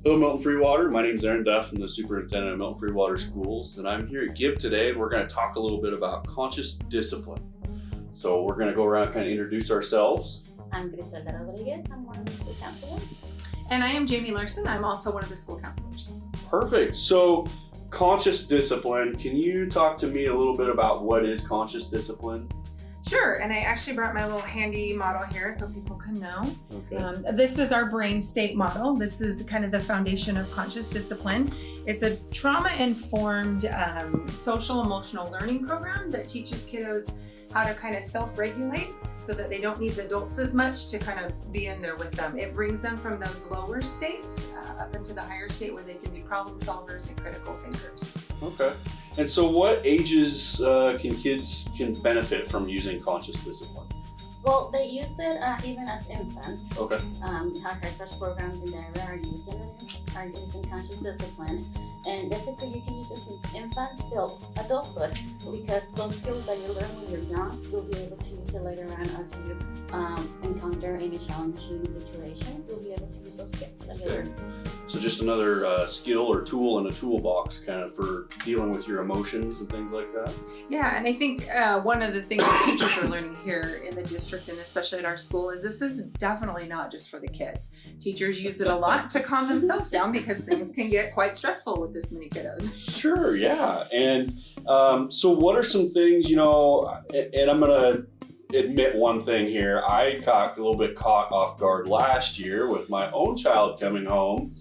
Hello, Milton Free Water. My name is Aaron Duff. I'm the superintendent of Milton Free Water Schools, and I'm here at GIB today, and we're going to talk a little bit about conscious discipline. So we're going to go around and kind of introduce ourselves. I'm Griselda Rodriguez. I'm one of the school counselors. And I am Jamie Larson. I'm also one of the school counselors. Perfect. So conscious discipline, can you talk to me a little bit about what is conscious discipline? Sure, and I actually brought my little handy model here so people can know. Okay. This is our brain state model. This is kind of the foundation of conscious discipline. It's a trauma-informed social emotional learning program that teaches kiddos how to kind of self-regulate so that they don't need the adults as much to kind of be in there with them. It brings them from those lower states up into the higher state where they can be problem solvers and critical thinkers. Okay. And so what ages can kids benefit from using conscious discipline? Well, they use it even as infants. Okay. Our first programs in the area are using conscious discipline, and basically you can use it since infants till adulthood, because those skills that you learn when you're young, you'll be able to use it later on as you encounter any challenging situation. You'll be able to use those skills that you learn. So just another skill or tool in a toolbox kind of for dealing with your emotions and things like that? Yeah, and I think one of the things that teachers are learning here in the district and especially at our school is this is definitely not just for the kids. Teachers use it a lot to calm themselves down because things can get quite stressful with this many kiddos. Sure, yeah. And so what are some things, and I'm going to admit one thing here. I got a little bit caught off guard last year with my own child coming home,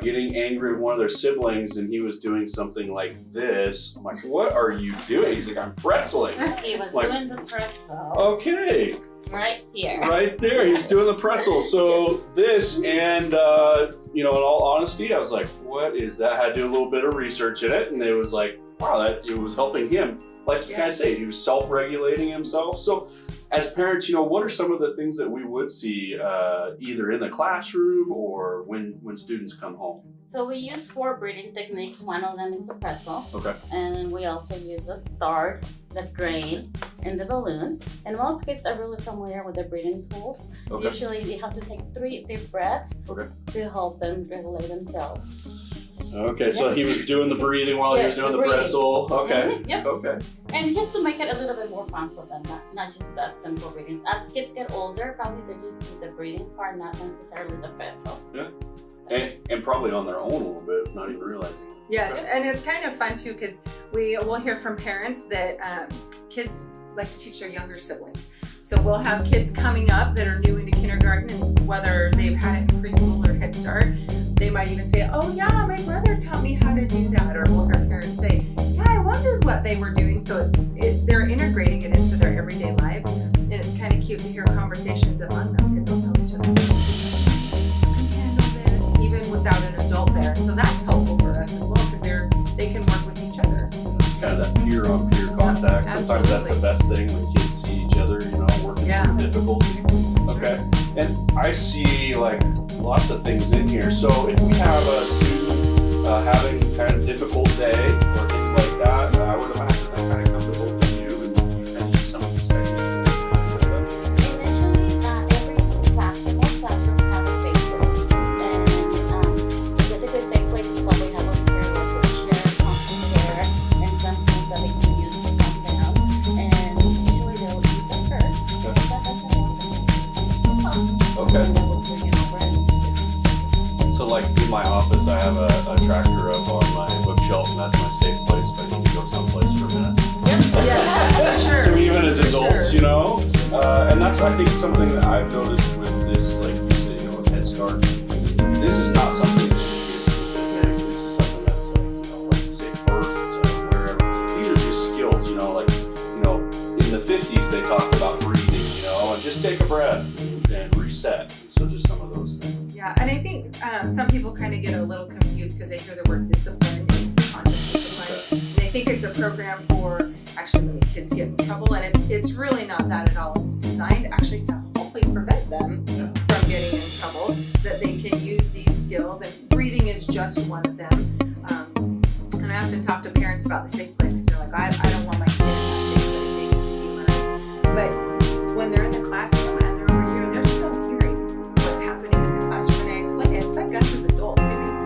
getting angry with one of their siblings, and he was doing something like this. I'm like, what are you doing? He's like, I'm pretzeling. He was doing the pretzel. Okay. Right here. Right there. He's doing the pretzel. So this, and, in all honesty, I was like, what is that? I had to do a little bit of research in it, and it was like, wow, it was helping him. Like you kind of say, he was self-regulating himself. So as parents, what are some of the things that we would see either in the classroom or when students come home? So we use 4 breathing techniques. One of them is a pretzel. Okay. And then we also use the start, the drain, and the balloon. And most kids are really familiar with the breathing tools. Okay. Usually they have to take 3 deep breaths to help them regulate themselves. Okay, so he was doing the breathing while he was doing the pretzel. Okay. Mm-hmm. Yep. Okay. And just to make it a little bit more fun for them, not just that simple breathing. As kids get older, probably they just do the breathing part, not necessarily the pretzel. Yeah. And probably on their own a little bit, not even realizing it. Yes, and it's kind of fun too because we will hear from parents that kids like to teach their younger siblings. So we'll have kids coming up that are new into kindergarten, and whether they've had it in preschool or Head Start, they might even say, oh yeah, my brother taught me how to do that. Or we'll hear parents say, yeah, I wondered what they were doing. So they're integrating it into their everyday lives. And it's kind of cute to hear conversations among them because they'll tell each other, you can handle this even without an adult there. So that's helpful for us as well because they can work with each other. It's kind of that peer-on-peer contact. Yeah, sometimes that's the best thing when kids see each other, working through difficulty. Okay. And I see lots of things in here. So if we have a student having kind of a difficult day or things like that, I would imagine that kind of comes to both of you and you kind of use some of these techniques. Initially, every classroom, most classrooms have a safe place. And basically safe place is what we have over here with the chair, comfy chair, and some things that they can use to calm down. And usually they'll use them first. Okay. If that doesn't work, Okay. then we'll bring it over and So in my office, I have a tractor up on my bookshelf, and that's my safe place if I need to go someplace for a minute. Yeah, sure. So even as adults, Sure. And that's I think something that I've noticed with this, like you said, with Head Start. This is not something that should be specific. This is something that's like you say, birth or wherever. These are just skills, in the 50s they talked about breathing, and just take a breath and reset. So just some of those things. Yeah, and I think some people kind of get a little confused because they hear the word discipline and conscious discipline. And they think it's a program for actually when the kids get in trouble, and it's really not that at all. It's designed actually to hopefully prevent them from getting in trouble, that they can use these skills, and breathing is just one of them. And I often talk to parents about the safe place because they're like, I don't want my kid in that safe place. But when they're in the classroom and they're over here, they're still hearing what's happening in the classroom. And I explain it, it's like us as adults. Maybe it's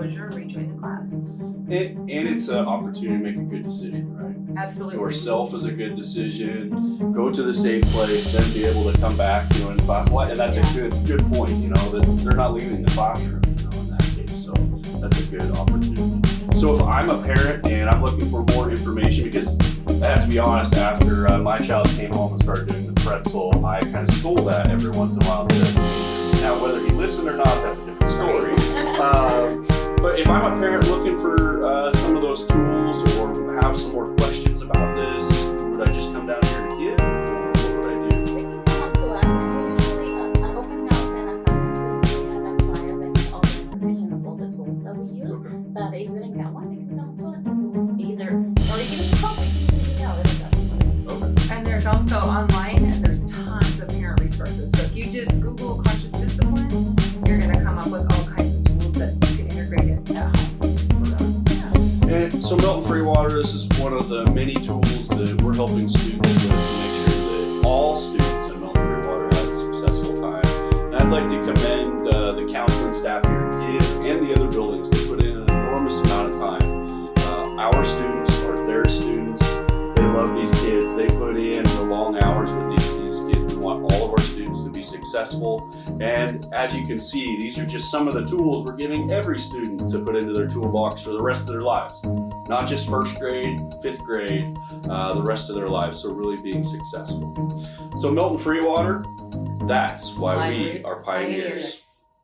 composure and rejoin the class. And it's an opportunity to make a good decision, right? Absolutely. Yourself is a good decision. Go to the safe place, then be able to come back, in class. And that's a good point, that they're not leaving the classroom, in that case. So that's a good opportunity. So if I'm a parent and I'm looking for more information, because I have to be honest, after my child came home and started doing the pretzel, I kind of stole that every once in a while. Now, whether he listened or not, that's a different story. But if I'm a parent looking for some of those tools or have some more questions about this, would I just come down here to give? Or what would I do? They can come up to us, and we usually, at open house and at conferences, we have a flyer with all the information of all the tools that we use. But if they didn't get one, they can come to us and we'll either, or you can call, we can give you out. Okay. And there's also online, there's tons of parent resources. So if you just Google conscious discipline, you're going to come up with all kinds of tools that you can integrate it at home. And so Milton Free Water, this is one of the many tools that we're helping students with to make sure that all students in Milton Free Water have a successful time. And I'd like to commend the counseling staff here at KID and the other buildings that put in an enormous amount of time. Our students are their students. They love these kids. They put in the long hours with these kids. We want all of our students to be successful. And as you can see, these are just some of the tools we're giving every student to put into their toolbox for the rest of their lives. Not just first grade, fifth grade, the rest of their lives. So really being successful. So Milton Free Water, that's why we are pioneers.